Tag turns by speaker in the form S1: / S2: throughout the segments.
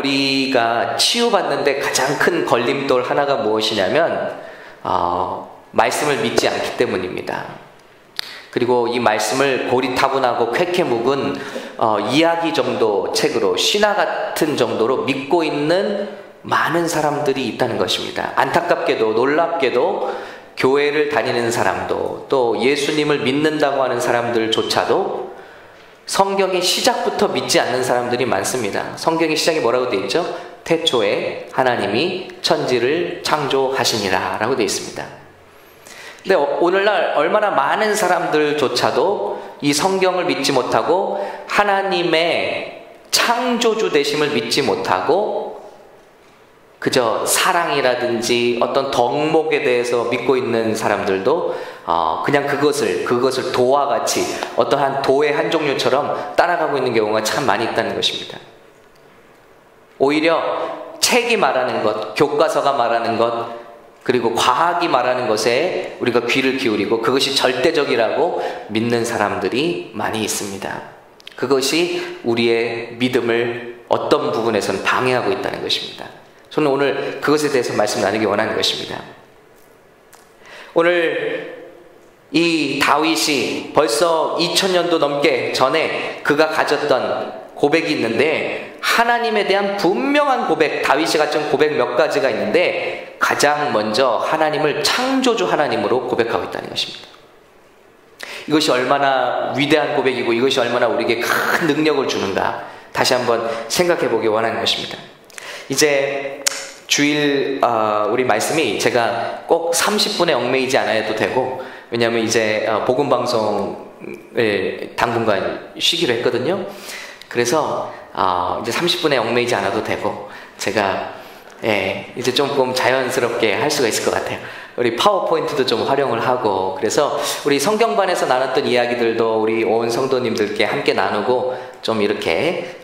S1: 우리가 치유받는데 가장 큰 걸림돌 하나가 무엇이냐면 말씀을 믿지 않기 때문입니다. 그리고 이 말씀을 고리타분하고 쾌쾌 묵은 이야기 정도 책으로, 신화 같은 정도로 믿고 있는 많은 사람들이 있다는 것입니다. 안타깝게도 놀랍게도 교회를 다니는 사람도, 또 예수님을 믿는다고 하는 사람들조차도 성경의 시작부터 믿지 않는 사람들이 많습니다. 성경의 시작이 뭐라고 되어 있죠? 태초에 하나님이 천지를 창조하시니라 라고 되어 있습니다. 근데 오늘날 얼마나 많은 사람들조차도 이 성경을 믿지 못하고 하나님의 창조주 되심을 믿지 못하고 그저 사랑이라든지 어떤 덕목에 대해서 믿고 있는 사람들도 그냥 그것을 도와 같이 어떠한 도의 한 종류처럼 따라가고 있는 경우가 참 많이 있다는 것입니다. 오히려 책이 말하는 것, 교과서가 말하는 것, 그리고 과학이 말하는 것에 우리가 귀를 기울이고 그것이 절대적이라고 믿는 사람들이 많이 있습니다. 그것이 우리의 믿음을 어떤 부분에서는 방해하고 있다는 것입니다. 저는 오늘 그것에 대해서 말씀 나누기 원하는 것입니다. 오늘 이 다윗이 벌써 2000년도 넘게 전에 그가 가졌던 고백이 있는데, 하나님에 대한 분명한 고백, 다윗이 가진 고백 몇 가지가 있는데 가장 먼저 하나님을 창조주 하나님으로 고백하고 있다는 것입니다. 이것이 얼마나 위대한 고백이고 이것이 얼마나 우리에게 큰 능력을 주는가 다시 한번 생각해 보기 원하는 것입니다. 이제 주일 우리 말씀이 제가 꼭 30분에 얽매이지 않아도 되고, 왜냐하면 이제 복음방송을 당분간 쉬기로 했거든요. 그래서 이제 30분에 얽매이지 않아도 되고 제가 이제 조금 자연스럽게 할 수가 있을 것 같아요. 우리 파워포인트도 좀 활용을 하고, 그래서 우리 성경반에서 나눴던 이야기들도 우리 온 성도님들께 함께 나누고 좀 이렇게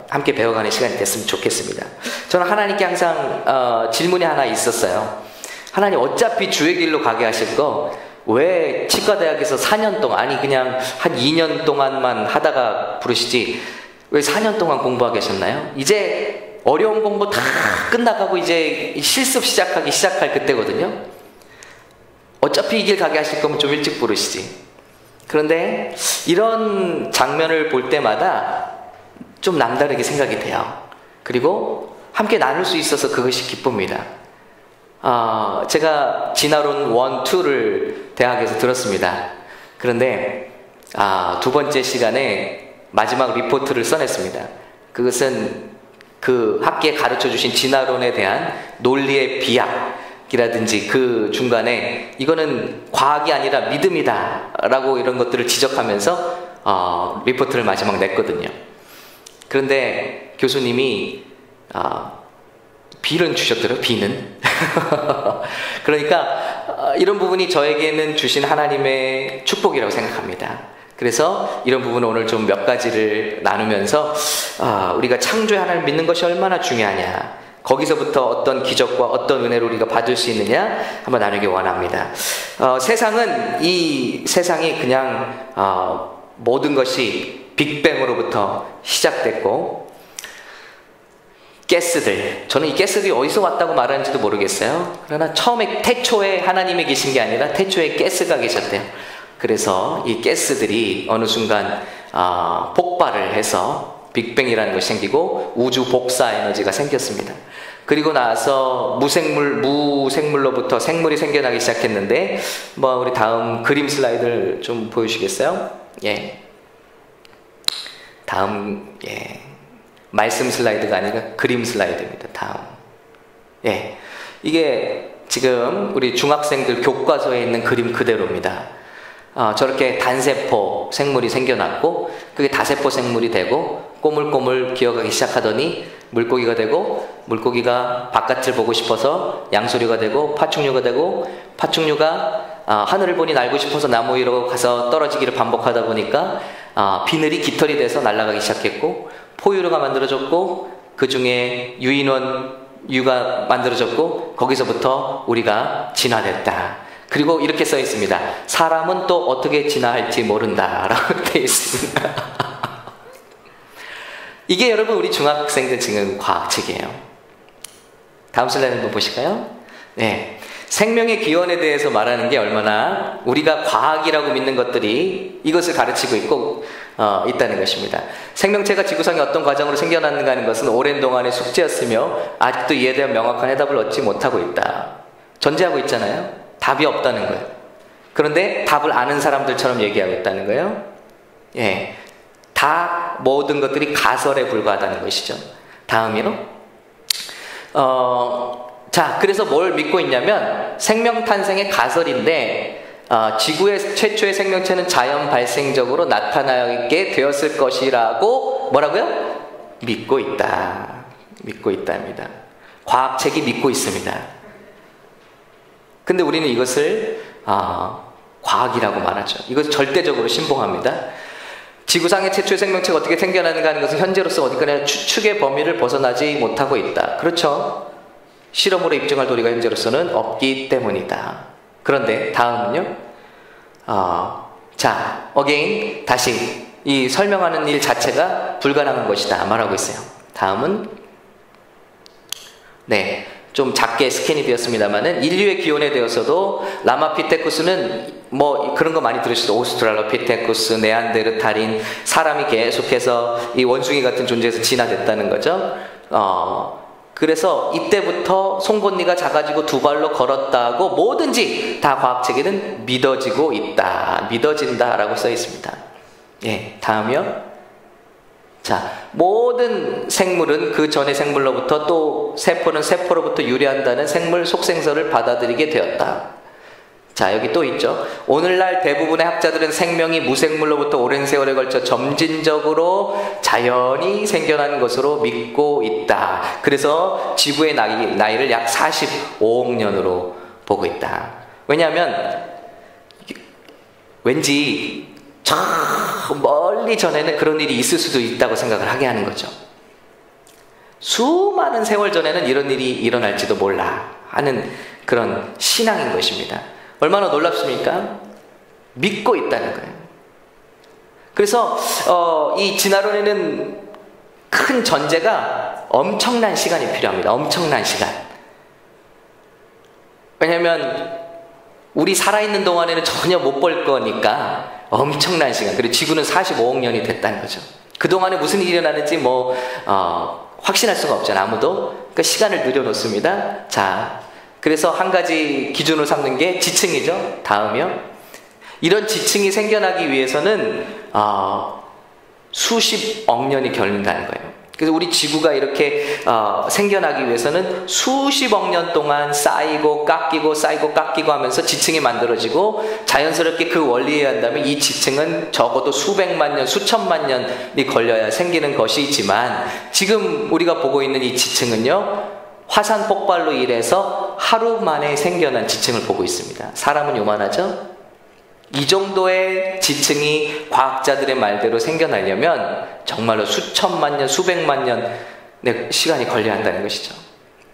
S1: 함께 배워가는 시간이 됐으면 좋겠습니다. 저는 하나님께 항상 질문이 하나 있었어요. 하나님, 어차피 주의 길로 가게 하실 거 왜 치과대학에서 4년 동안, 아니 그냥 한 2년 동안만 하다가 부르시지 왜 4년 동안 공부하게 하셨나요? 이제 어려운 공부 다 끝나가고 이제 실습 시작할 그때거든요. 어차피 이 길 가게 하실 거면 좀 일찍 부르시지. 그런데 이런 장면을 볼 때마다 좀 남다르게 생각이 돼요. 그리고 함께 나눌 수 있어서 그것이 기쁩니다. 제가 진화론 1, 2를 대학에서 들었습니다. 그런데 두 번째 시간에 마지막 리포트를 써냈습니다. 그것은 그 학기에 가르쳐 주신 진화론에 대한 논리의 비약이라든지 그 중간에 이거는 과학이 아니라 믿음이다 라고 이런 것들을 지적하면서 리포트를 마지막 냈거든요. 그런데 교수님이 B는 주셨더라고요. B는 그러니까 이런 부분이 저에게는 주신 하나님의 축복이라고 생각합니다. 그래서 이런 부분을 오늘 좀 몇 가지를 나누면서 우리가 창조의 하나님을 믿는 것이 얼마나 중요하냐, 거기서부터 어떤 기적과 어떤 은혜를 우리가 받을 수 있느냐 한번 나누기 원합니다. 이 세상이 그냥 모든 것이 빅뱅으로부터 시작됐고, 가스들, 저는 이 가스들이 어디서 왔다고 말하는지도 모르겠어요. 그러나 처음에 태초에 하나님이 계신 게 아니라 태초에 가스가 계셨대요. 그래서 이 가스들이 어느 순간 폭발을 해서 빅뱅이라는 것이 생기고 우주 복사 에너지가 생겼습니다. 그리고 나서 무생물로부터 생물이 생겨나기 시작했는데, 우리 다음 그림 슬라이드를 좀 보여주시겠어요? 다음, 말씀 슬라이드가 아니라 그림 슬라이드입니다. 다음. 이게 지금 우리 중학생들 교과서에 있는 그림 그대로입니다. 저렇게 단세포 생물이 생겨났고, 그게 다세포 생물이 되고 꼬물꼬물 기어가기 시작하더니 물고기가 되고, 물고기가 바깥을 보고 싶어서 양서류가 되고, 파충류가 되고, 파충류가 하늘을 보니 날고 싶어서 나무 위로 가서 떨어지기를 반복하다 보니까 비늘이 깃털이 돼서 날아가기 시작했고, 포유류가 만들어졌고, 그 중에 유인원유가 만들어졌고, 거기서부터 우리가 진화됐다. 그리고 이렇게 써 있습니다. 사람은 또 어떻게 진화할지 모른다 라고 되어 있습니다. 이게 여러분 우리 중학생들 지금 과학책이에요. 다음 슬라이드 한번 보실까요? 네. 생명의 기원에 대해서 말하는 게 얼마나 우리가 과학이라고 믿는 것들이 이것을 가르치고 있다는 것입니다. 생명체가 지구상에 어떤 과정으로 생겨났는가 하는 것은 오랜 동안의 숙제였으며 아직도 이에 대한 명확한 해답을 얻지 못하고 있다. 전제하고 있잖아요. 답이 없다는 거예요. 그런데 답을 아는 사람들처럼 얘기하고 있다는 거예요. 예, 다 모든 것들이 가설에 불과하다는 것이죠. 다음이요. 자, 그래서 뭘 믿고 있냐면 생명 탄생의 가설인데 지구의 최초의 생명체는 자연 발생적으로 나타나게 되었을 것이라고 뭐라고요? 믿고 있다. 믿고 있답니다. 과학책이 믿고 있습니다. 근데 우리는 이것을 과학이라고 말하죠. 이것을 절대적으로 신봉합니다. 지구상의 최초의 생명체가 어떻게 생겨나는가 하는 것은 현재로서 어디까지나 추측의 범위를 벗어나지 못하고 있다. 그렇죠? 실험으로 입증할 도리가 현재로서는 없기 때문이다. 그런데 다음은요. 자, again 다시 이 설명하는 일 자체가 불가능한 것이다 말하고 있어요. 다음은 네, 좀 작게 스캔이 되었습니다만은 인류의 기원에 대해서도 라마피테쿠스는 뭐 그런 거 많이 들으시죠. 오스트랄로피테쿠스, 네안데르탈인, 사람이 계속해서 이 원숭이 같은 존재에서 진화됐다는 거죠. 그래서 이때부터 송곳니가 작아지고 두 발로 걸었다고 뭐든지 다 과학책에는 믿어지고 있다. 믿어진다라고 써 있습니다. 예, 다음이요. 자, 모든 생물은 그 전의 생물로부터 또 세포는 세포로부터 유래한다는 생물 속생설을 받아들이게 되었다. 자, 여기 또 있죠. 오늘날 대부분의 학자들은 생명이 무생물로부터 오랜 세월에 걸쳐 점진적으로 자연히 생겨난 것으로 믿고 있다. 그래서 지구의 나이를 약 45억 년으로 보고 있다. 왜냐하면 왠지 저 멀리 전에는 그런 일이 있을 수도 있다고 생각을 하게 하는 거죠. 수많은 세월 전에는 이런 일이 일어날지도 몰라 하는 그런 신앙인 것입니다. 얼마나 놀랍습니까? 믿고 있다는 거예요. 그래서 이 진화론에는 큰 전제가 엄청난 시간이 필요합니다. 엄청난 시간. 왜냐하면 우리 살아있는 동안에는 전혀 못 볼 거니까 엄청난 시간. 그리고 지구는 45억 년이 됐다는 거죠. 그동안에 무슨 일이 일어나는지 확신할 수가 없잖아요. 아무도. 그러니까 시간을 늘려놓습니다. 자, 그래서 한 가지 기준으로 삼는 게 지층이죠. 다음이요. 이런 지층이 생겨나기 위해서는 수십억 년이 걸린다는 거예요. 그래서 우리 지구가 이렇게 생겨나기 위해서는 수십억 년 동안 쌓이고 깎이고 쌓이고 깎이고 하면서 지층이 만들어지고 자연스럽게 그 원리에 의한다면 이 지층은 적어도 수백만 년, 수천만 년이 걸려야 생기는 것이지만 지금 우리가 보고 있는 이 지층은요. 화산 폭발로 인해서 하루 만에 생겨난 지층을 보고 있습니다. 사람은 요만하죠? 이 정도의 지층이 과학자들의 말대로 생겨나려면 정말로 수천만 년, 수백만 년의 시간이 걸려야 한다는 것이죠.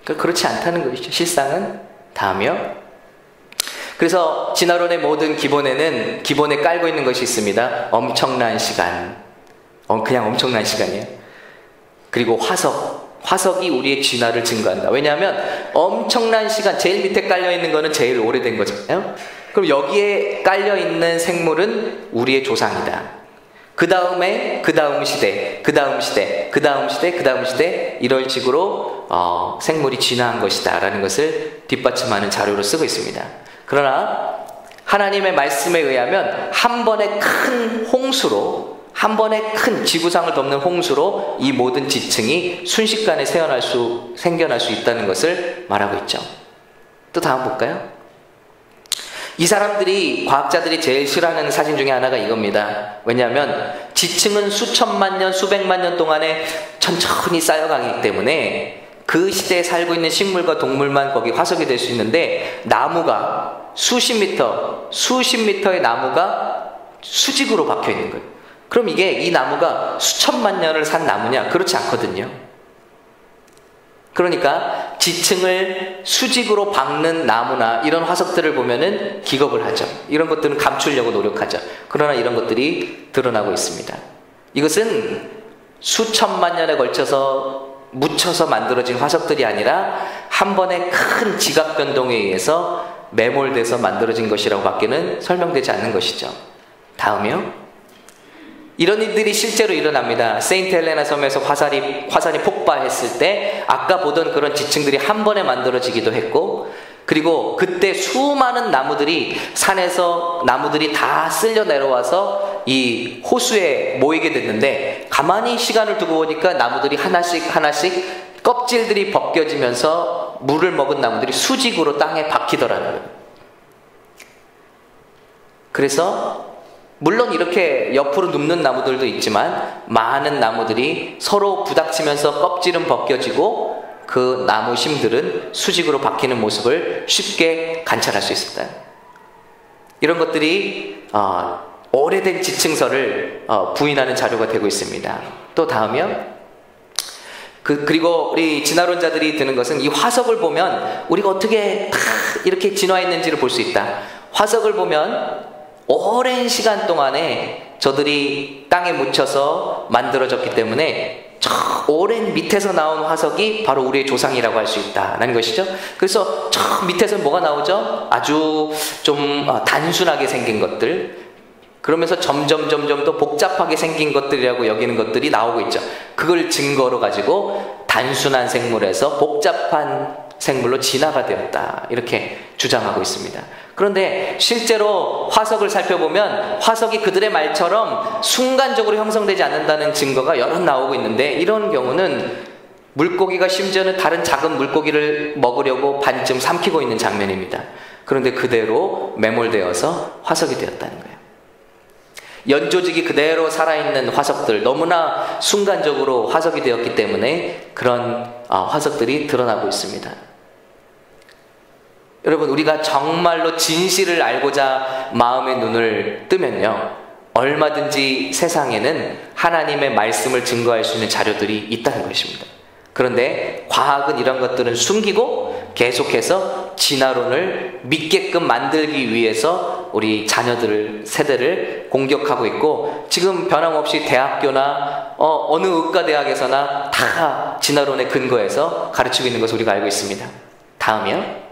S1: 그렇지 않다는 것이죠. 실상은. 다음이요. 그래서 진화론의 모든 기본에 깔고 있는 것이 있습니다. 엄청난 시간. 그냥 엄청난 시간이에요. 그리고 화석이 우리의 진화를 증거한다. 왜냐하면 엄청난 시간, 제일 밑에 깔려있는 거는 제일 오래된 거잖아요. 그럼 여기에 깔려있는 생물은 우리의 조상이다. 그 다음에 그 다음 시대, 그 다음 시대, 그 다음 시대, 그 다음 시대 이런 식으로 생물이 진화한 것이다 라는 것을 뒷받침하는 자료로 쓰고 있습니다. 그러나 하나님의 말씀에 의하면 한 번의 큰 홍수로, 한 번의 큰 지구상을 덮는 홍수로 이 모든 지층이 순식간에 생겨날 수 있다는 것을 말하고 있죠. 또 다음 볼까요? 이 사람들이, 과학자들이 제일 싫어하는 사진 중에 하나가 이겁니다. 왜냐하면 지층은 수천만 년, 수백만 년 동안에 천천히 쌓여가기 때문에 그 시대에 살고 있는 식물과 동물만 거기 화석이 될 수 있는데 나무가 수십 미터의 나무가 수직으로 박혀 있는 거예요. 그럼 이 나무가 수천만 년을 산 나무냐? 그렇지 않거든요. 그러니까 지층을 수직으로 박는 나무나 이런 화석들을 보면은 기겁을 하죠. 이런 것들은 감추려고 노력하죠. 그러나 이런 것들이 드러나고 있습니다. 이것은 수천만 년에 걸쳐서 묻혀서 만들어진 화석들이 아니라 한 번의 큰 지각 변동에 의해서 매몰돼서 만들어진 것이라고 밖에는 설명되지 않는 것이죠. 다음이요. 이런 일들이 실제로 일어납니다. 세인트 헬레나 섬에서 화산이 폭발했을 때 아까 보던 그런 지층들이 한 번에 만들어지기도 했고, 그리고 그때 수많은 나무들이 산에서 나무들이 다 쓸려 내려와서 이 호수에 모이게 됐는데, 가만히 시간을 두고 보니까 나무들이 하나씩 하나씩 껍질들이 벗겨지면서 물을 먹은 나무들이 수직으로 땅에 박히더라는 거예요. 그래서 물론 이렇게 옆으로 눕는 나무들도 있지만 많은 나무들이 서로 부닥치면서 껍질은 벗겨지고 그 나무 심들은 수직으로 박히는 모습을 쉽게 관찰할 수 있었다. 이런 것들이 오래된 지층설을 부인하는 자료가 되고 있습니다. 또 다음이요. 그리고 우리 진화론자들이 드는 것은 이 화석을 보면 우리가 어떻게 다 이렇게 진화했는지를 볼 수 있다. 화석을 보면 오랜 시간 동안에 저들이 땅에 묻혀서 만들어졌기 때문에 저 오랜 밑에서 나온 화석이 바로 우리의 조상이라고 할 수 있다는 것이죠. 그래서 저 밑에서 뭐가 나오죠? 아주 좀 단순하게 생긴 것들, 그러면서 점점 더 복잡하게 생긴 것들이라고 여기는 것들이 나오고 있죠. 그걸 증거로 가지고 단순한 생물에서 복잡한 생물로 진화가 되었다, 이렇게 주장하고 있습니다. 그런데 실제로 화석을 살펴보면 화석이 그들의 말처럼 순간적으로 형성되지 않는다는 증거가 여러 나오고 있는데, 이런 경우는 물고기가 심지어는 다른 작은 물고기를 먹으려고 반쯤 삼키고 있는 장면입니다. 그런데 그대로 매몰되어서 화석이 되었다는 거예요. 연조직이 그대로 살아있는 화석들, 너무나 순간적으로 화석이 되었기 때문에 그런 화석들이 드러나고 있습니다. 여러분, 우리가 정말로 진실을 알고자 마음의 눈을 뜨면요, 얼마든지 세상에는 하나님의 말씀을 증거할 수 있는 자료들이 있다는 것입니다. 그런데 과학은 이런 것들은 숨기고 계속해서 진화론을 믿게끔 만들기 위해서 우리 세대를 공격하고 있고, 지금 변함없이 대학교나 어느 의과대학에서나 다 진화론의 근거에서 가르치고 있는 것을 우리가 알고 있습니다. 다음이요.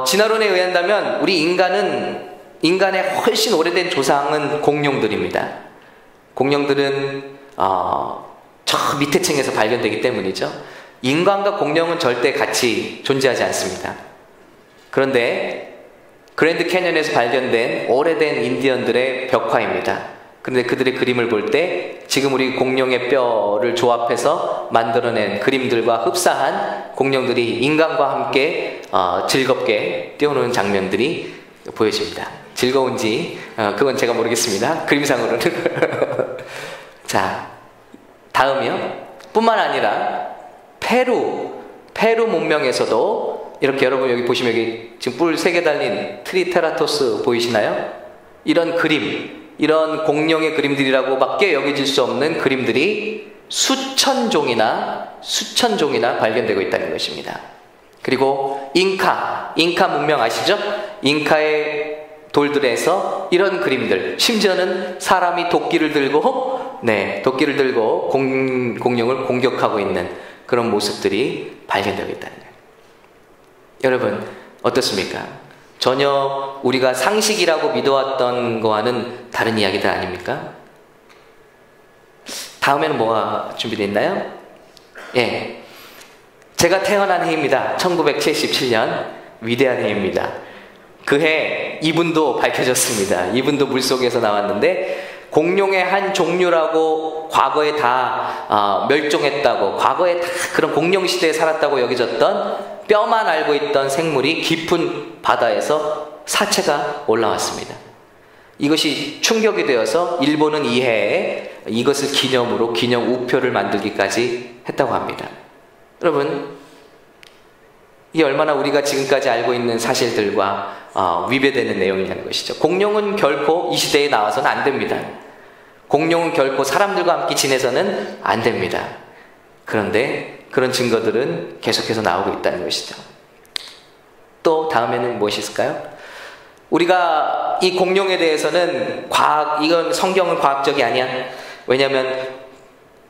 S1: 진화론에 의한다면 우리 인간의 훨씬 오래된 조상은 공룡들입니다. 공룡들은 저 밑에 층에서 발견되기 때문이죠. 인간과 공룡은 절대 같이 존재하지 않습니다. 그런데 그랜드 캐년에서 발견된 오래된 인디언들의 벽화입니다. 그런데 그들의 그림을 볼 때 지금 우리 공룡의 뼈를 조합해서 만들어낸 그림들과 흡사한 공룡들이 인간과 함께 즐겁게 뛰어노는 장면들이 보여집니다. 즐거운지 그건 제가 모르겠습니다. 그림상으로는. 자, 다음이요. 뿐만 아니라 페루 문명에서도 이렇게, 여러분 여기 보시면 여기 지금 뿔 3개 달린 트리테라토스 보이시나요? 이런 그림, 이런 공룡의 그림들이라고 밖에 여겨질 수 없는 그림들이 수천 종이나 발견되고 있다는 것입니다. 그리고 잉카 문명 아시죠? 잉카의 돌들에서 이런 그림들, 심지어는 사람이 도끼를 들고 공룡을 공격하고 있는 그런 모습들이 발견되고 있다는 거예요. 여러분, 어떻습니까? 전혀 우리가 상식이라고 믿어왔던 거와는 다른 이야기들 아닙니까? 다음에는 뭐가 준비되어 있나요? 예, 제가 태어난 해입니다. 1977년, 위대한 해입니다. 그 해 이분도 밝혀졌습니다. 이분도 물속에서 나왔는데, 공룡의 한 종류라고 과거에 다 멸종했다고, 과거에 다 그런 공룡 시대에 살았다고 여겨졌던, 뼈만 알고 있던 생물이 깊은 바다에서 사체가 올라왔습니다. 이것이 충격이 되어서 일본은 이 해에 이것을 기념으로 기념 우표를 만들기까지 했다고 합니다. 여러분, 이게 얼마나 우리가 지금까지 알고 있는 사실들과 위배되는 내용이라는 것이죠. 공룡은 결코 이 시대에 나와서는 안 됩니다. 공룡은 결코 사람들과 함께 지내서는 안 됩니다. 그런데 그런 증거들은 계속해서 나오고 있다는 것이죠. 또 다음에는 무엇이 있을까요? 우리가 이 공룡에 대해서는 이건 성경은 과학적이 아니야, 왜냐하면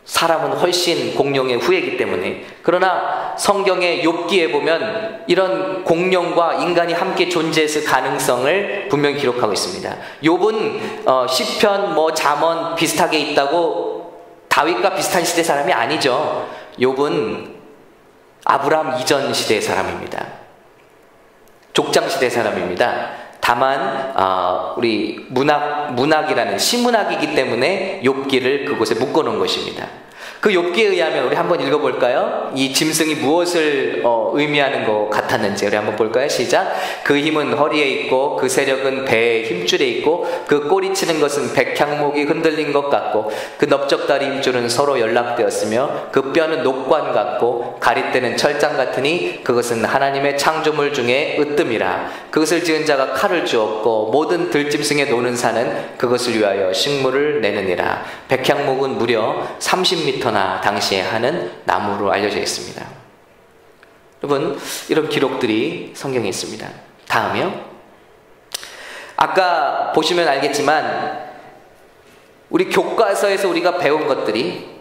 S1: 사람은 훨씬 공룡의 후예이기 때문에. 그러나 성경의 욥기에 보면 이런 공룡과 인간이 함께 존재했을 가능성을 분명히 기록하고 있습니다. 욥은 시편, 잠언 비슷하게 있다고 다윗과 비슷한 시대 사람이 아니죠. 욥은 아브라함 이전 시대의 사람입니다. 족장 시대 사람입니다. 다만 우리 문학이라는 시문학이기 때문에 욥기를 그곳에 묶어놓은 것입니다. 그 욥기에 의하면 우리 한번 읽어볼까요? 이 짐승이 무엇을 의미하는 것 같았는지 우리 한번 볼까요? 시작. 그 힘은 허리에 있고 그 세력은 배의 힘줄에 있고 그 꼬리치는 것은 백향목이 흔들린 것 같고 그 넓적다리 힘줄은 서로 연락되었으며 그 뼈는 녹관 같고 가리대는 철장 같으니 그것은 하나님의 창조물 중에 으뜸이라. 그것을 지은 자가 칼을 주었고 모든 들짐승의 노는 산은 그것을 위하여 식물을 내느니라. 백향목은 무려 30m나 당시에 하는 나무로 알려져 있습니다. 여러분, 이런 기록들이 성경에 있습니다. 다음이요. 아까 보시면 알겠지만 우리 교과서에서 우리가 배운 것들이,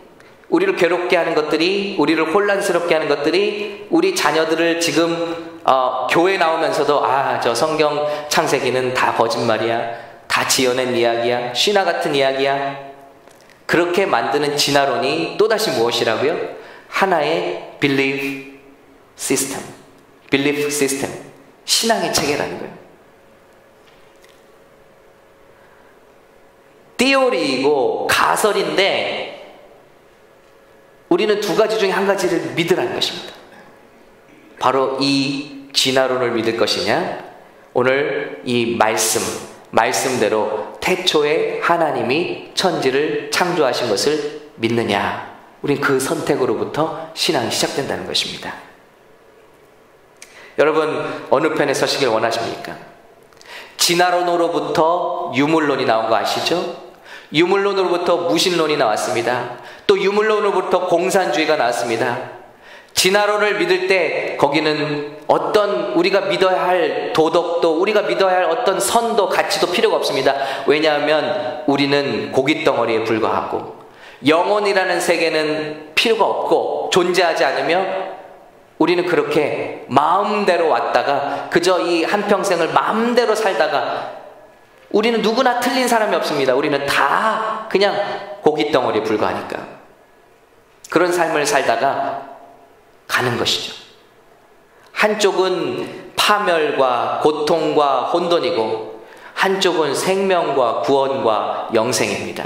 S1: 우리를 괴롭게 하는 것들이, 우리를 혼란스럽게 하는 것들이 우리 자녀들을 지금 교회 나오면서도 저 성경 창세기는 다 거짓말이야, 다 지어낸 이야기야, 쉬나 같은 이야기야, 그렇게 만드는 진화론이 또다시 무엇이라고요? 하나의 belief system, 신앙의 체계라는 거예요. 티오리이고 가설인데 우리는 두 가지 중에 한 가지를 믿으라는 것입니다. 바로 이 진화론을 믿을 것이냐, 오늘 이 말씀대로 태초에 하나님이 천지를 창조하신 것을 믿느냐, 우린 그 선택으로부터 신앙이 시작된다는 것입니다. 여러분, 어느 편에 서시길 원하십니까? 진화론으로부터 유물론이 나온 거 아시죠? 유물론으로부터 무신론이 나왔습니다. 또 유물론으로부터 공산주의가 나왔습니다. 진화론을 믿을 때 거기는 어떤 우리가 믿어야 할 도덕도, 우리가 믿어야 할 어떤 선도, 가치도 필요가 없습니다. 왜냐하면 우리는 고깃덩어리에 불과하고 영혼이라는 세계는 필요가 없고 존재하지 않으며 우리는 그렇게 마음대로 왔다가 그저 이 한평생을 마음대로 살다가 우리는 누구나 틀린 사람이 없습니다. 우리는 다 그냥 고깃덩어리에 불과하니까 그런 삶을 살다가 가는 것이죠. 한쪽은 파멸과 고통과 혼돈이고 한쪽은 생명과 구원과 영생입니다.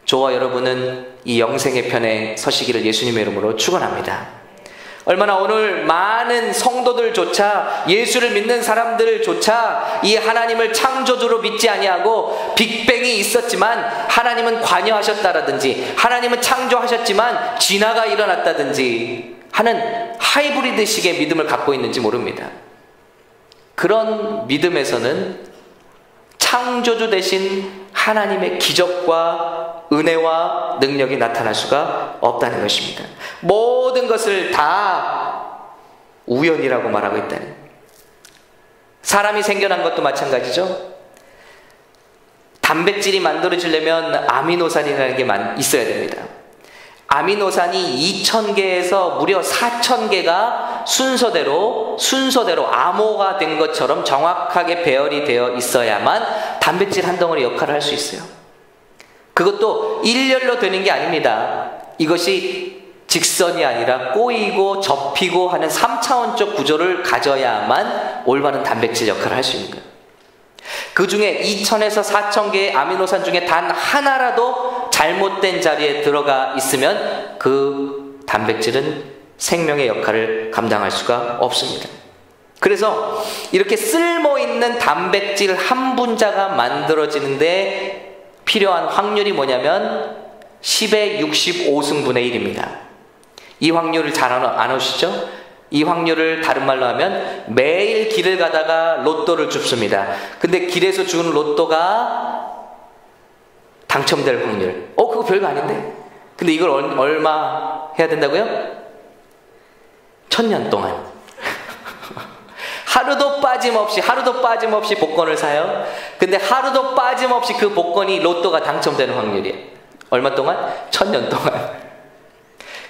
S1: 저와 여러분은 이 영생의 편에 서시기를 예수님의 이름으로 축원합니다. 얼마나 오늘 많은 성도들조차, 예수를 믿는 사람들조차 이 하나님을 창조주로 믿지 아니하고 빅뱅이 있었지만 하나님은 관여하셨다라든지 하나님은 창조하셨지만 진화가 일어났다든지 하는 하이브리드식의 믿음을 갖고 있는지 모릅니다. 그런 믿음에서는 창조주 대신 하나님의 기적과 은혜와 능력이 나타날 수가 없다는 것입니다. 모든 것을 다 우연이라고 말하고 있다는, 사람이 생겨난 것도 마찬가지죠. 단백질이 만들어지려면 아미노산이라는 게 있어야 됩니다. 아미노산이 2000개에서 무려 4000개가 순서대로 암호가 된 것처럼 정확하게 배열이 되어 있어야만 단백질 한 덩어리 역할을 할 수 있어요. 그것도 일렬로 되는 게 아닙니다. 이것이 직선이 아니라 꼬이고 접히고 하는 3차원적 구조를 가져야만 올바른 단백질 역할을 할 수 있는 거예요. 그 중에 2000에서 4000개의 아미노산 중에 단 하나라도 잘못된 자리에 들어가 있으면 그 단백질은 생명의 역할을 감당할 수가 없습니다. 그래서 이렇게 쓸모있는 단백질 한 분자가 만들어지는데 필요한 확률이 뭐냐면 10의 65승분의 1입니다. 이 확률을 잘 아시죠? 이 확률을 다른 말로 하면 매일 길을 가다가 로또를 줍습니다. 근데 길에서 주는 로또가 당첨될 확률, 그거 별거 아닌데? 근데 이걸 얼마 해야 된다고요? 1000년 동안 하루도 빠짐없이 복권을 사요. 근데 하루도 빠짐없이 그 복권이 로또가 당첨되는 확률이에요. 얼마 동안? 1000년 동안.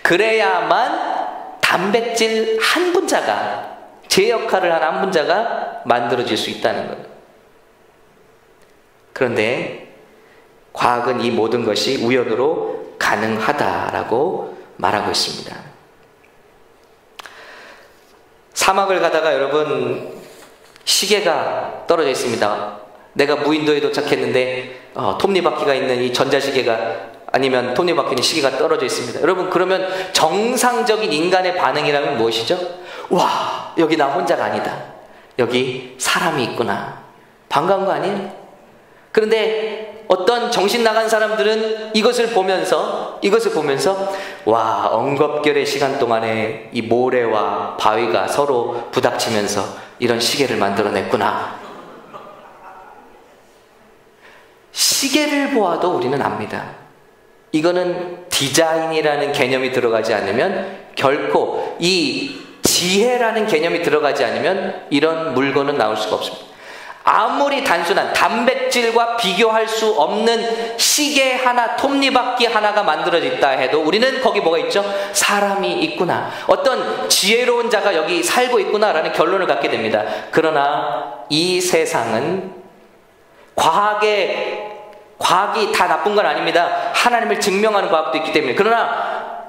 S1: 그래야만 단백질 한 분자가, 제 역할을 하는 한 분자가 만들어질 수 있다는 거예요. 그런데 과학은 이 모든 것이 우연으로 가능하다라고 말하고 있습니다. 사막을 가다가 여러분, 시계가 떨어져 있습니다. 내가 무인도에 도착했는데 톱니바퀴가 있는 이 전자시계가, 아니면 톱니바퀴는 시계가 떨어져 있습니다. 여러분, 그러면 정상적인 인간의 반응이라면 무엇이죠? 와, 여기 나 혼자가 아니다. 여기 사람이 있구나. 반가운 거 아니에요? 그런데 어떤 정신 나간 사람들은 이것을 보면서 와, 엉겁결의 시간 동안에 이 모래와 바위가 서로 부닥치면서 이런 시계를 만들어냈구나. 시계를 보아도 우리는 압니다. 이거는 디자인이라는 개념이 들어가지 않으면, 결코 이 지혜라는 개념이 들어가지 않으면 이런 물건은 나올 수가 없습니다. 아무리 단순한 단백질과 비교할 수 없는 시계 하나, 톱니바퀴 하나가 만들어졌다 해도 우리는 거기 뭐가 있죠? 사람이 있구나, 어떤 지혜로운 자가 여기 살고 있구나라는 결론을 갖게 됩니다. 그러나 이 세상은 과학이 다 나쁜 건 아닙니다. 하나님을 증명하는 과학도 있기 때문에. 그러나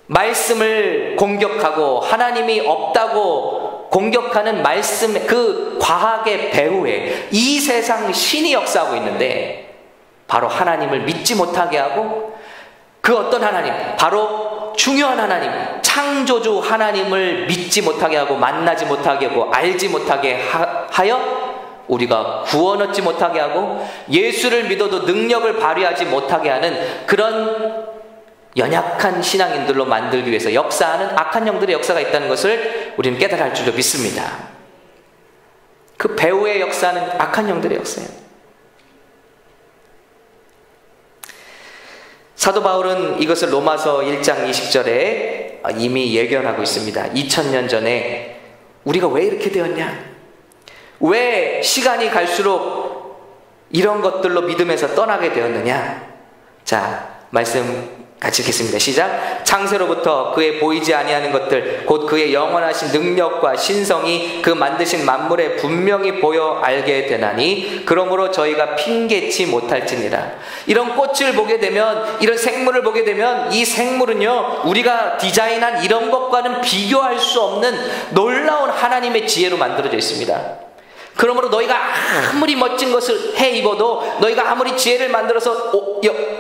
S1: 말씀을 공격하고 하나님이 없다고 공격하는 말씀, 그 과학의 배후에 이 세상 신이 역사하고 있는데, 바로 하나님을 믿지 못하게 하고, 그 어떤 하나님, 바로 중요한 하나님, 창조주 하나님을 믿지 못하게 하고, 만나지 못하게 하고, 알지 못하게 하여 우리가 구원 얻지 못하게 하고, 예수를 믿어도 능력을 발휘하지 못하게 하는 그런 연약한 신앙인들로 만들기 위해서 역사하는 악한 영들의 역사가 있다는 것을 우리는 깨달을 줄로 믿습니다. 그 배후에 역사하는 악한 영들의 역사예요. 사도 바울은 이것을 로마서 1장 20절에 이미 예견하고 있습니다. 2000년 전에 우리가 왜 이렇게 되었냐? 왜 시간이 갈수록 이런 것들로 믿음에서 떠나게 되었느냐? 자, 말씀 같이 읽겠습니다. 시작. 창세로부터 그의 보이지 아니하는 것들, 곧 그의 영원하신 능력과 신성이 그 만드신 만물에 분명히 보여 알게 되나니, 그러므로 저희가 핑계치 못할지니라. 이런 꽃을 보게 되면, 이런 생물을 보게 되면, 이 생물은요, 우리가 디자인한 이런 것과는 비교할 수 없는 놀라운 하나님의 지혜로 만들어져 있습니다. 그러므로 너희가 아무리 멋진 것을 해 입어도, 너희가 아무리 지혜를 만들어서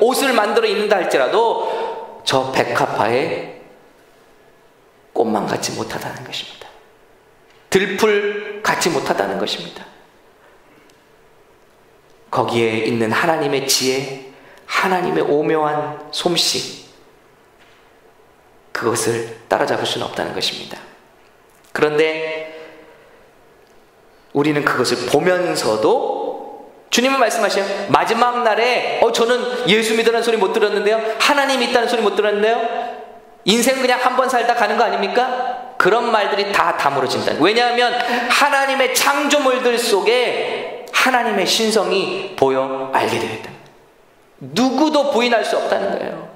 S1: 옷을 만들어 입는다 할지라도 저 백합화에 꽃만 같지 못하다는 것입니다. 들풀 같지 못하다는 것입니다. 거기에 있는 하나님의 지혜, 하나님의 오묘한 솜씨, 그것을 따라잡을 수는 없다는 것입니다. 그런데 우리는 그것을 보면서도 주님은 말씀하셔요. 마지막 날에 저는 예수 믿으라는 소리 못 들었는데요, 하나님이 있다는 소리 못 들었는데요, 인생 그냥 한 번 살다 가는 거 아닙니까? 그런 말들이 다 다물어진다. 왜냐하면 하나님의 창조물들 속에 하나님의 신성이 보여 알게 되었다. 누구도 부인할 수 없다는 거예요.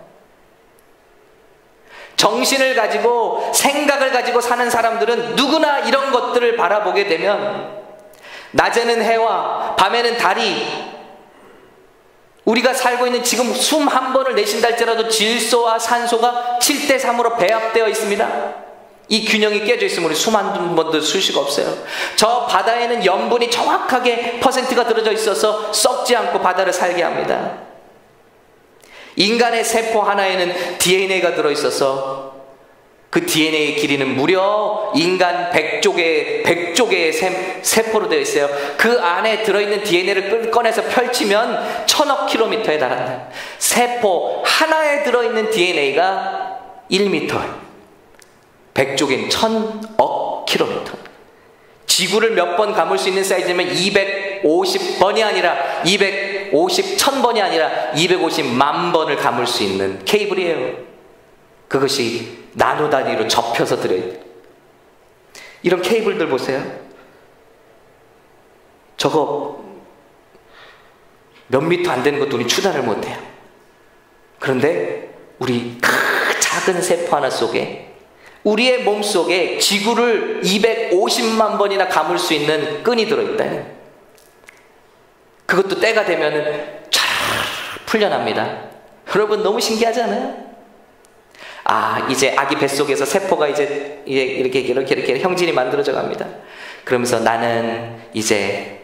S1: 정신을 가지고 생각을 가지고 사는 사람들은 누구나 이런 것들을 바라보게 되면, 낮에는 해와 밤에는 달이, 우리가 살고 있는 지금 숨 한 번을 내쉰다 할지라도 질소와 산소가 7대3으로 배합되어 있습니다. 이 균형이 깨져 있으면 우리 숨 한 번도 쉴 수가 없어요. 저 바다에는 염분이 정확하게 퍼센트가 들어져 있어서 썩지 않고 바다를 살게 합니다. 인간의 세포 하나에는 DNA가 들어있어서 그 DNA의 길이는 무려 인간 100조개의 세포로 되어 있어요. 그 안에 들어있는 DNA를 꺼내서 펼치면 1000억 킬로미터에 달한다. 세포 하나에 들어있는 DNA가 1m, 100조개는 1000억 킬로미터. 지구를 몇 번 감을 수 있는 사이즈면 250번이 아니라 1000번이 아니라 250만 번을 감을 수 있는 케이블이에요. 그것이 나노 단위로 접혀서 들어있는 이런 케이블들 보세요. 저거 몇 미터 안 되는 것도 우리 추단을 못해요. 그런데 우리 작은 세포 하나 속에, 우리의 몸 속에 지구를 250만 번이나 감을 수 있는 끈이 들어있다니. 그것도 때가 되면은 쫙 풀려납니다. 여러분 너무 신기하지 않아요? 이제 아기 뱃속에서 세포가 이제 이렇게 형질이 만들어져 갑니다. 그러면서 나는 이제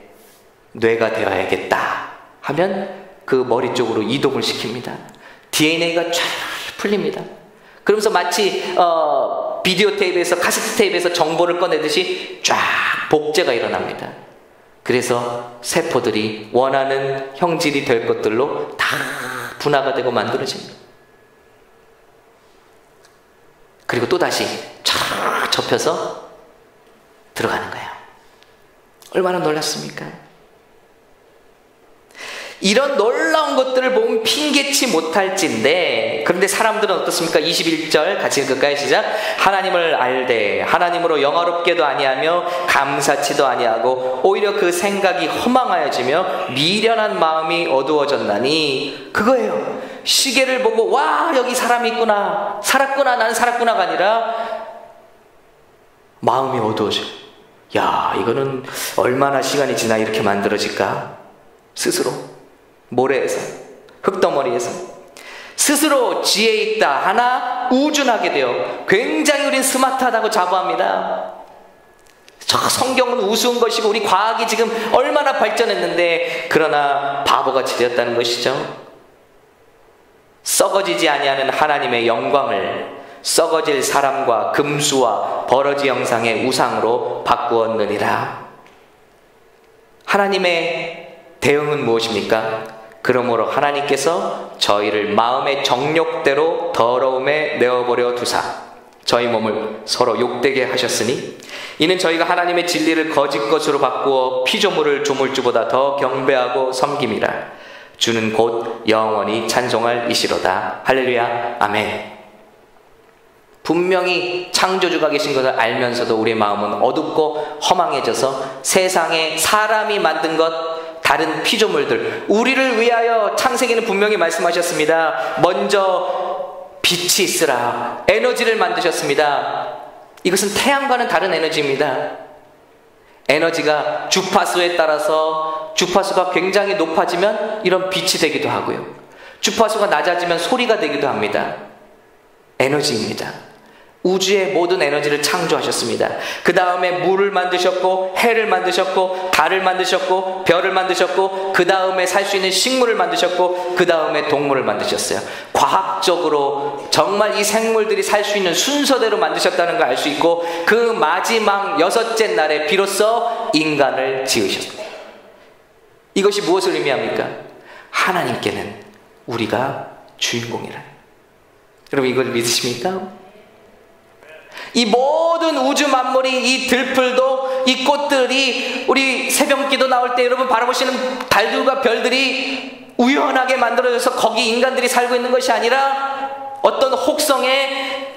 S1: 뇌가 되어야겠다 하면 그 머리 쪽으로 이동을 시킵니다. DNA가 쫙 풀립니다. 그러면서 마치 비디오 테이프에서, 카세트 테이프에서 정보를 꺼내듯이 쫙 복제가 일어납니다. 그래서 세포들이 원하는 형질이 될 것들로 다 분화가 되고 만들어집니다. 그리고 또다시 쫙 접혀서 들어가는 거예요. 얼마나 놀랐습니까? 이런 놀라운 것들을 보면 핑계치 못할진데, 그런데 사람들은 어떻습니까? 21절 같이 읽을까요? 시작. 하나님을 알되 하나님으로 영화롭게도 아니하며 감사치도 아니하고 오히려 그 생각이 허망하여지며 미련한 마음이 어두워졌나니, 그거예요. 시계를 보고 와 여기 사람이 있구나, 살았구나, 나는 살았구나가 아니라 마음이 어두워져. 야, 이거는 얼마나 시간이 지나 이렇게 만들어질까? 스스로 모래에서, 흙덩어리에서 스스로 지혜 있다 하나 우준하게 되어 굉장히 우린 스마트하다고 자부합니다. 저 성경은 우스운 것이고 우리 과학이 지금 얼마나 발전했는데, 그러나 바보같이 되었다는 것이죠. 썩어지지 아니하는 하나님의 영광을 썩어질 사람과 금수와 버러지 형상의 우상으로 바꾸었느니라. 하나님의 대응은 무엇입니까? 그러므로 하나님께서 저희를 마음의 정욕대로 더러움에 내어버려 두사 저희 몸을 서로 욕되게 하셨으니, 이는 저희가 하나님의 진리를 거짓 것으로 바꾸어 피조물을 조물주보다 더 경배하고 섬김이라. 주는 곧 영원히 찬송할 이시로다. 할렐루야. 아멘. 분명히 창조주가 계신 것을 알면서도 우리의 마음은 어둡고 허망해져서 세상에 사람이 만든 것, 다른 피조물들, 우리를 위하여 창세기는 분명히 말씀하셨습니다. 먼저 빛이 있으라. 에너지를 만드셨습니다. 이것은 태양과는 다른 에너지입니다. 에너지가 주파수에 따라서 주파수가 굉장히 높아지면 이런 빛이 되기도 하고요, 주파수가 낮아지면 소리가 되기도 합니다. 에너지입니다. 우주의 모든 에너지를 창조하셨습니다. 그 다음에 물을 만드셨고, 해를 만드셨고, 달을 만드셨고, 별을 만드셨고, 그 다음에 살 수 있는 식물을 만드셨고, 그 다음에 동물을 만드셨어요. 과학적으로 정말 이 생물들이 살 수 있는 순서대로 만드셨다는 걸 알 수 있고, 그 마지막 6째 날에 비로소 인간을 지으셨어요. 이것이 무엇을 의미합니까? 하나님께는 우리가 주인공이라. 여러분 이걸 믿으십니까? 이 모든 우주 만물이, 이 들풀도, 이 꽃들이, 우리 새벽기도 나올 때 여러분 바라보시는 달들과 별들이 우연하게 만들어져서 거기 인간들이 살고 있는 것이 아니라 어떤 혹성에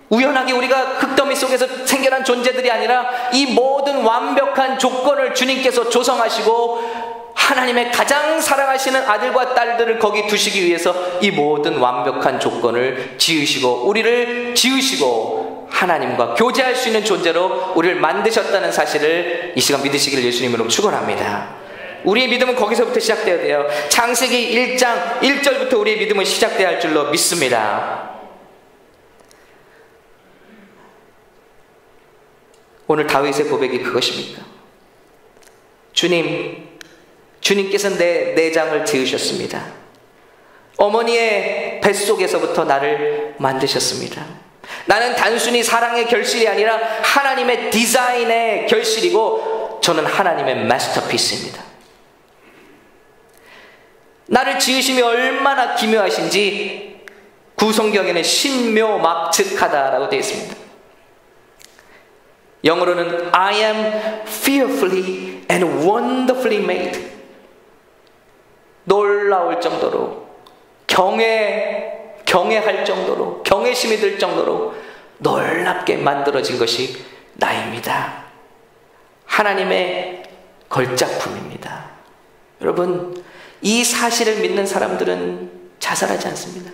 S1: 우연하게 우리가 흙더미 속에서 생겨난 존재들이 아니라 이 모든 완벽한 조건을 주님께서 조성하시고 하나님의 가장 사랑하시는 아들과 딸들을 거기 두시기 위해서 이 모든 완벽한 조건을 지으시고 우리를 지으시고 하나님과 교제할 수 있는 존재로 우리를 만드셨다는 사실을 이 시간 믿으시기를 예수님으로 축원합니다. 우리의 믿음은 거기서부터 시작되어야 돼요. 창세기 1장 1절부터 우리의 믿음은 시작되어야 할 줄로 믿습니다. 오늘 다윗의 고백이 그것입니까? 주님께서 내 내장을 지으셨습니다. 어머니의 뱃속에서부터 나를 만드셨습니다. 나는 단순히 사랑의 결실이 아니라 하나님의 디자인의 결실이고 저는 하나님의 마스터피스입니다. 나를 지으심이 얼마나 기묘하신지 구성경에는 신묘막측하다라고 되어 있습니다. 영어로는 I am fearfully and wonderfully made. 놀라울 정도로, 경외할 정도로, 경외심이 들 정도로 놀랍게 만들어진 것이 나입니다. 하나님의 걸작품입니다. 여러분, 이 사실을 믿는 사람들은 자살하지 않습니다.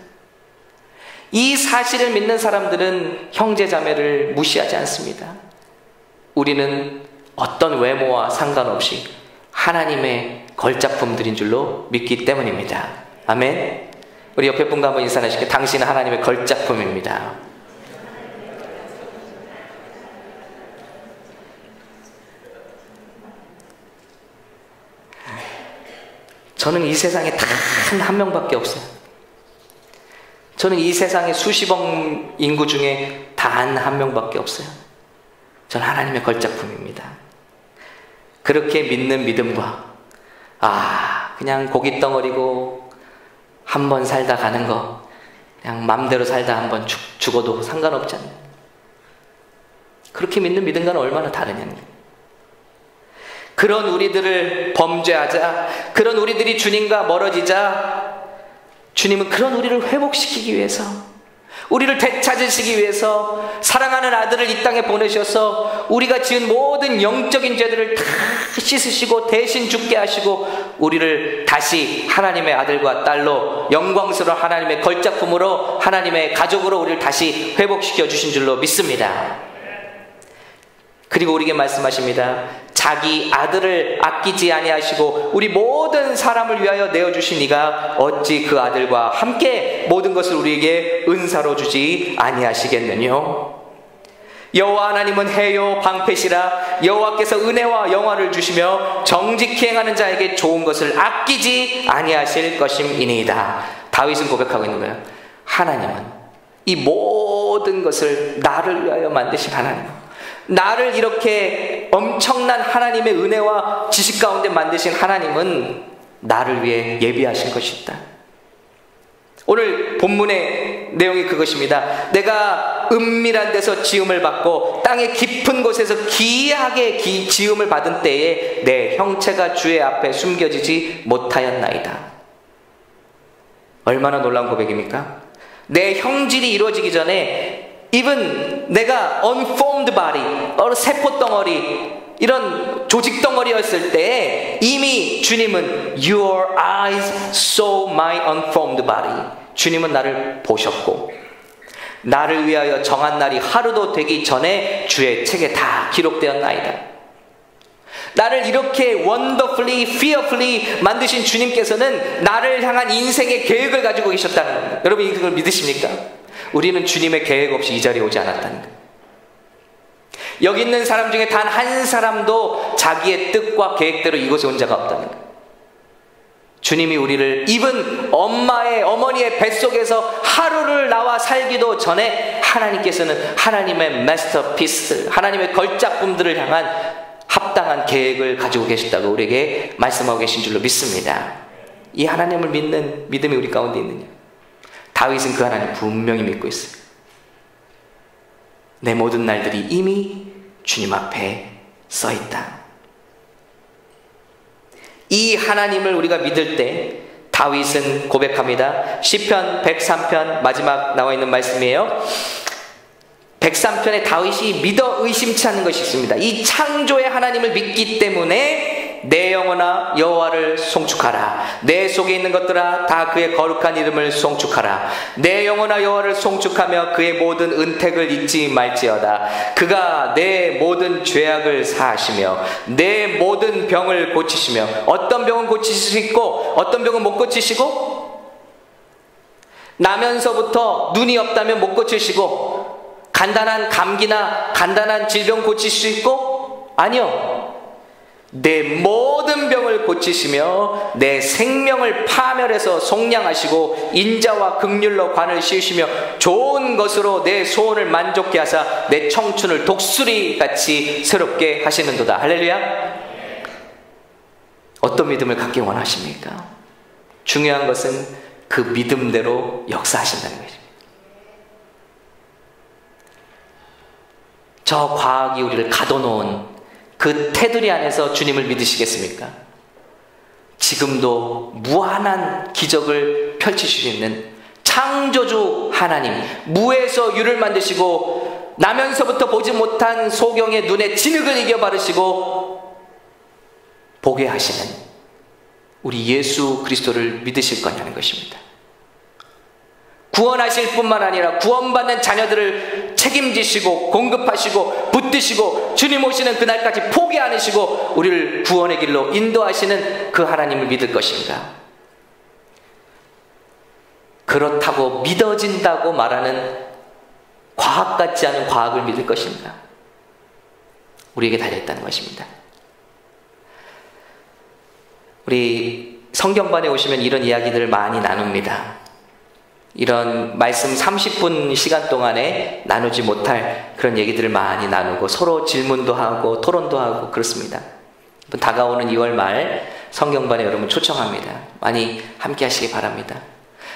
S1: 이 사실을 믿는 사람들은 형제자매를 무시하지 않습니다. 우리는 어떤 외모와 상관없이 하나님의 걸작품들인 줄로 믿기 때문입니다. 아멘. 우리 옆에 분과 한번 인사하시게. 당신은 하나님의 걸작품입니다. 저는 이 세상에 단 한 명밖에 없어요. 저는 이 세상에 수십억 인구 중에 단 한 명밖에 없어요. 저는 하나님의 걸작품입니다. 그렇게 믿는 믿음과 그냥 고깃덩어리고 한 번 살다 가는 거, 그냥 맘대로 살다 한 번 죽어도 상관없지 않나요? 그렇게 믿는 믿음과는 얼마나 다르냐는 거예요. 그런 우리들을 범죄하자, 그런 우리들이 주님과 멀어지자, 주님은 그런 우리를 회복시키기 위해서, 우리를 되찾으시기 위해서 사랑하는 아들을 이 땅에 보내셔서 우리가 지은 모든 영적인 죄들을 다 씻으시고 대신 죽게 하시고 우리를 다시 하나님의 아들과 딸로, 영광스러운 하나님의 걸작품으로, 하나님의 가족으로 우리를 다시 회복시켜 주신 줄로 믿습니다. 그리고 우리에게 말씀하십니다. 자기 아들을 아끼지 아니하시고 우리 모든 사람을 위하여 내어주신 이가 어찌 그 아들과 함께 모든 것을 우리에게 은사로 주지 아니하시겠느뇨. 여호와 하나님은 해요 방패시라. 여호와께서 은혜와 영화를 주시며 정직히 행하는 자에게 좋은 것을 아끼지 아니하실 것임이니이다. 다윗은 고백하고 있는 거예요. 하나님은 이 모든 것을 나를 위하여 만드신 하나님, 나를 이렇게 엄청난 하나님의 은혜와 지식 가운데 만드신 하나님은 나를 위해 예비하신 것이 있다. 오늘 본문의 내용이 그것입니다. 내가 은밀한 데서 지음을 받고 땅의 깊은 곳에서 기이하게 지음을 받은 때에 내 형체가 주의 앞에 숨겨지지 못하였나이다. 얼마나 놀라운 고백입니까? 내 형질이 이루어지기 전에 even 내가 unformed body, 세포덩어리, 이런 조직덩어리였을 때 이미 주님은 Your eyes saw my unformed body. 주님은 나를 보셨고 나를 위하여 정한 날이 하루도 되기 전에 주의 책에 다 기록되었나이다. 나를 이렇게 wonderfully, fearfully 만드신 주님께서는 나를 향한 인생의 계획을 가지고 계셨다는 겁니다. 여러분 이걸 믿으십니까? 우리는 주님의 계획 없이 이 자리에 오지 않았다는 거예요. 여기 있는 사람 중에 단 한 사람도 자기의 뜻과 계획대로 이곳에 온 자가 없다는 거예요. 주님이 우리를 입은 어머니의 뱃속에서 하루를 나와 살기도 전에 하나님께서는 하나님의 마스터피스, 하나님의 걸작품들을 향한 합당한 계획을 가지고 계셨다고 우리에게 말씀하고 계신 줄로 믿습니다. 이 하나님을 믿는 믿음이 우리 가운데 있느냐? 다윗은 그 하나님 분명히 믿고 있어요. 내 모든 날들이 이미 주님 앞에 써 있다. 이 하나님을 우리가 믿을 때 다윗은 고백합니다. 시편 103편 마지막 나와 있는 말씀이에요. 103편에 다윗이 믿어 의심치 않는 것이 있습니다. 이 창조의 하나님을 믿기 때문에 내 영혼아 여호와를 송축하라. 내 속에 있는 것들아 다 그의 거룩한 이름을 송축하라. 내 영혼아 여호와를 송축하며 그의 모든 은택을 잊지 말지어다. 그가 내 모든 죄악을 사하시며 내 모든 병을 고치시며. 어떤 병은 고치실 수 있고 어떤 병은 못 고치시고, 나면서부터 눈이 없다면 못 고치시고, 간단한 감기나 간단한 질병 고칠 수 있고, 아니요, 내 모든 병을 고치시며 내 생명을 파멸해서 속량하시고 인자와 긍휼로 관을 씌우시며 좋은 것으로 내 소원을 만족케 하사 내 청춘을 독수리같이 새롭게 하시는도다. 할렐루야. 어떤 믿음을 갖기 원하십니까? 중요한 것은 그 믿음대로 역사하신다는 것입니다. 저 과학이 우리를 가둬놓은 그 테두리 안에서 주님을 믿으시겠습니까? 지금도 무한한 기적을 펼치실 수 있는 창조주 하나님, 무에서 유를 만드시고 나면서부터 보지 못한 소경의 눈에 진흙을 이겨 바르시고 보게 하시는 우리 예수 그리스도를 믿으실 거냐는 것입니다. 구원하실 뿐만 아니라 구원받는 자녀들을 책임지시고 공급하시고 붙드시고 주님 오시는 그날까지 포기 않으시고 우리를 구원의 길로 인도하시는 그 하나님을 믿을 것인가? 그렇다고 믿어진다고 말하는 과학 같지 않은 과학을 믿을 것인가? 우리에게 달려있다는 것입니다. 우리 성경반에 오시면 이런 이야기들을 많이 나눕니다. 이런 말씀 30분 시간 동안에 나누지 못할 그런 얘기들을 많이 나누고 서로 질문도 하고 토론도 하고 그렇습니다. 다가오는 2월 말 성경반에 여러분 초청합니다. 많이 함께 하시기 바랍니다.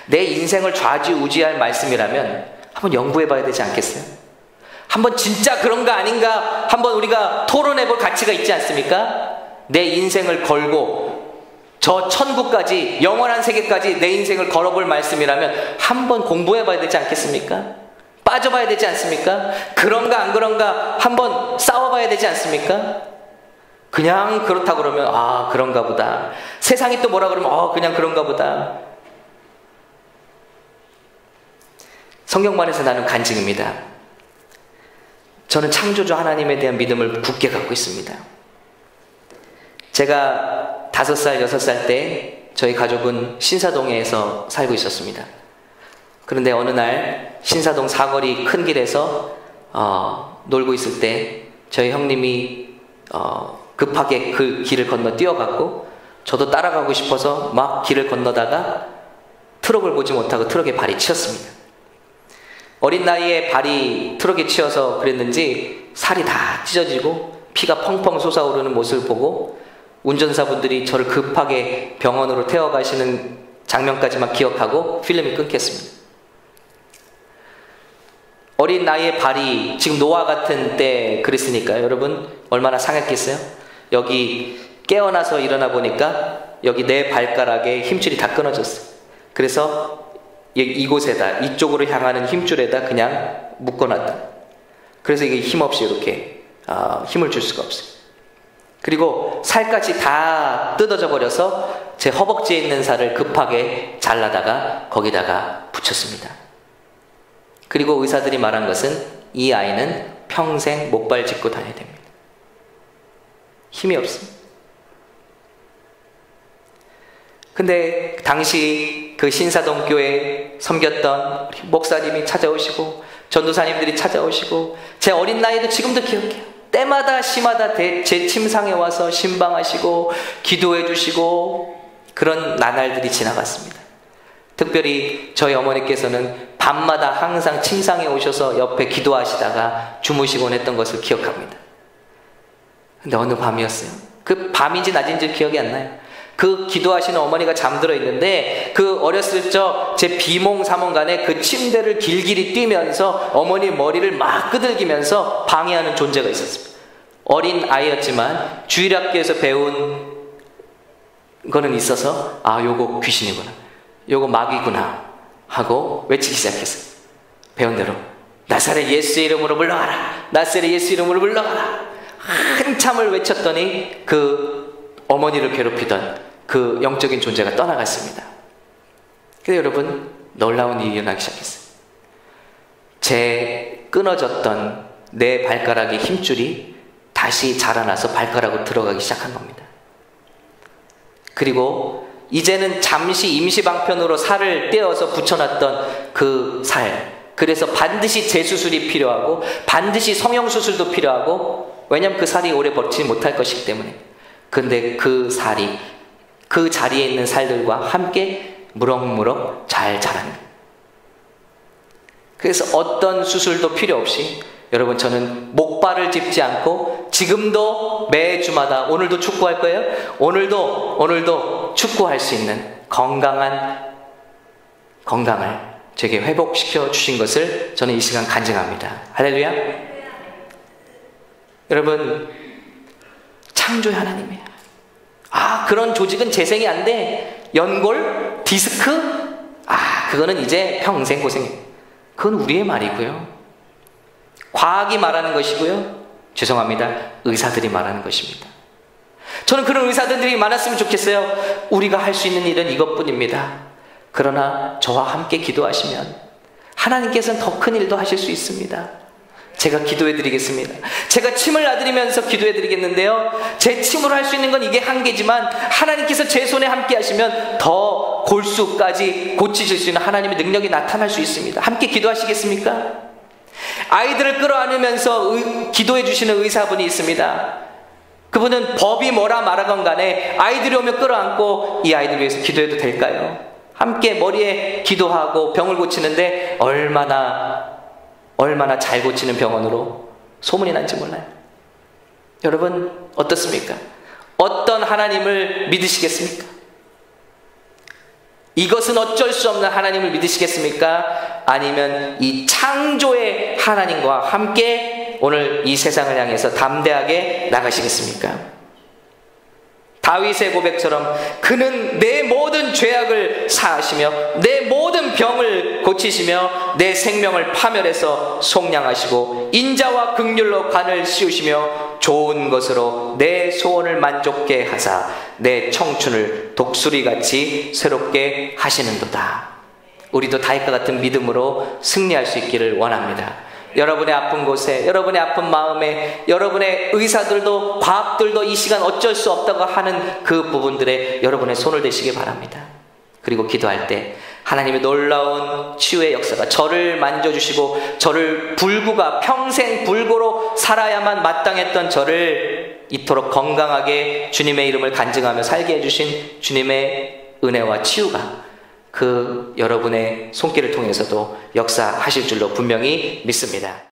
S1: 내 인생을 좌지우지할 말씀이라면 한번 연구해 봐야 되지 않겠어요? 한번 진짜 그런가 아닌가 한번 우리가 토론해 볼 가치가 있지 않습니까? 내 인생을 걸고 저 천국까지 영원한 세계까지 내 인생을 걸어볼 말씀이라면 한번 공부해 봐야 되지 않겠습니까? 빠져봐야 되지 않습니까? 그런가 안 그런가 한번 싸워봐야 되지 않습니까? 그냥 그렇다 그러면 아 그런가 보다. 세상이 또 뭐라 그러면 그냥 그런가 보다. 성경반에서 나눈 간증입니다. 저는 창조주 하나님에 대한 믿음을 굳게 갖고 있습니다. 제가 5살, 6살 때 저희 가족은 신사동에서 살고 있었습니다. 그런데 어느 날 신사동 사거리 큰 길에서 놀고 있을 때 저희 형님이 급하게 그 길을 건너 뛰어갔고 저도 따라가고 싶어서 막 길을 건너다가 트럭을 보지 못하고 트럭에 발이 치였습니다. 어린 나이에 발이 트럭에 치여서 그랬는지 살이 다 찢어지고 피가 펑펑 솟아오르는 모습을 보고 운전사분들이 저를 급하게 병원으로 태워가시는 장면까지만 기억하고 필름이 끊겼습니다. 어린 나이에 발이 지금 노아 같은 때 그랬으니까요. 여러분 얼마나 상했겠어요? 여기 깨어나서 일어나 보니까 여기 내 발가락에 힘줄이 다 끊어졌어요. 그래서 이곳에다 이쪽으로 향하는 힘줄에다 그냥 묶어놨다. 그래서 이게 힘없이 이렇게 힘을 줄 수가 없어요. 그리고 살까지 다 뜯어져 버려서 제 허벅지에 있는 살을 급하게 잘라다가 거기다가 붙였습니다. 그리고 의사들이 말한 것은 이 아이는 평생 목발 짚고 다녀야 됩니다. 힘이 없습니다. 근데 당시 그 신사동 교회 섬겼던 목사님이 찾아오시고 전도사님들이 찾아오시고 제 어린 나이도 지금도 기억해요. 때마다 시마다 제 침상에 와서 신방하시고 기도해 주시고 그런 나날들이 지나갔습니다. 특별히 저희 어머니께서는 밤마다 항상 침상에 오셔서 옆에 기도하시다가 주무시곤 했던 것을 기억합니다. 근데 어느 밤이었어요. 그 밤인지 낮인지 기억이 안 나요. 그 기도하시는 어머니가 잠들어 있는데 그 어렸을 적 제 비몽사몽간에 그 침대를 길길이 뛰면서 어머니 머리를 막 끄들기면서 방해하는 존재가 있었습니다. 어린 아이였지만 주일학교에서 배운 거는 있어서 요거 귀신이구나, 요거 마귀구나 하고 외치기 시작했어요. 배운 대로 나사렛 예수의 이름으로 물러가라, 나사렛 예수 이름으로 물러가라 한참을 외쳤더니 그 어머니를 괴롭히던 그 영적인 존재가 떠나갔습니다. 근데 여러분 놀라운 일이 일어나기 시작했어요. 제 끊어졌던 내 발가락의 힘줄이 다시 자라나서 발가락으로 들어가기 시작한 겁니다. 그리고 이제는 잠시 임시방편으로 살을 떼어서 붙여놨던 그 살, 그래서 반드시 재수술이 필요하고 반드시 성형수술도 필요하고, 왜냐하면 그 살이 오래 버티지 못할 것이기 때문에. 근데 그 살이 그 자리에 있는 살들과 함께 무럭무럭 잘 자랍니다. 그래서 어떤 수술도 필요 없이 여러분 저는 목발을 짚지 않고 지금도 매주마다, 오늘도 축구할 거예요? 오늘도 축구할 수 있는 건강을 제게 회복시켜 주신 것을 저는 이 시간 간증합니다. 할렐루야. 여러분 창조의 하나님이에요. 그런 조직은 재생이 안 돼. 연골, 디스크, 그거는 이제 평생 고생이에요. 그건 우리의 말이고요. 과학이 말하는 것이고요. 죄송합니다. 의사들이 말하는 것입니다. 저는 그런 의사들이 많았으면 좋겠어요. 우리가 할 수 있는 일은 이것뿐입니다. 그러나 저와 함께 기도하시면 하나님께서는 더 큰 일도 하실 수 있습니다. 제가 기도해 드리겠습니다. 제가 침을 놔드리면서 기도해 드리겠는데요, 제 침으로 할 수 있는 건 이게 한계지만 하나님께서 제 손에 함께 하시면 더 골수까지 고치실 수 있는 하나님의 능력이 나타날 수 있습니다. 함께 기도하시겠습니까? 아이들을 끌어안으면서 기도해 주시는 의사분이 있습니다. 그분은 법이 뭐라 말하건 간에 아이들이 오면 끌어안고 이 아이들 위해서 기도해도 될까요? 함께 머리에 기도하고 병을 고치는데 얼마나 잘 고치는 병원으로 소문이 난지 몰라요. 여러분 어떻습니까? 어떤 하나님을 믿으시겠습니까? 이것은 어쩔 수 없는 하나님을 믿으시겠습니까? 아니면 이 창조의 하나님과 함께 오늘 이 세상을 향해서 담대하게 나가시겠습니까? 다윗의 고백처럼 그는 내 모든 죄악을 사하시며 내 모든 병을 고치시며 내 생명을 파멸해서 속량하시고 인자와 긍휼로 간을 씌우시며 좋은 것으로 내 소원을 만족케 하사 내 청춘을 독수리같이 새롭게 하시는도다. 우리도 다윗과 같은 믿음으로 승리할 수 있기를 원합니다. 여러분의 아픈 곳에, 여러분의 아픈 마음에, 여러분의 의사들도 과학들도 이 시간 어쩔 수 없다고 하는 그 부분들에 여러분의 손을 대시기 바랍니다. 그리고 기도할 때 하나님의 놀라운 치유의 역사가 저를 만져주시고 저를 불구가 평생 불구로 살아야만 마땅했던 저를 이토록 건강하게 주님의 이름을 간증하며 살게 해주신 주님의 은혜와 치유가 그 여러분의 손길을 통해서도 역사하실 줄로 분명히 믿습니다.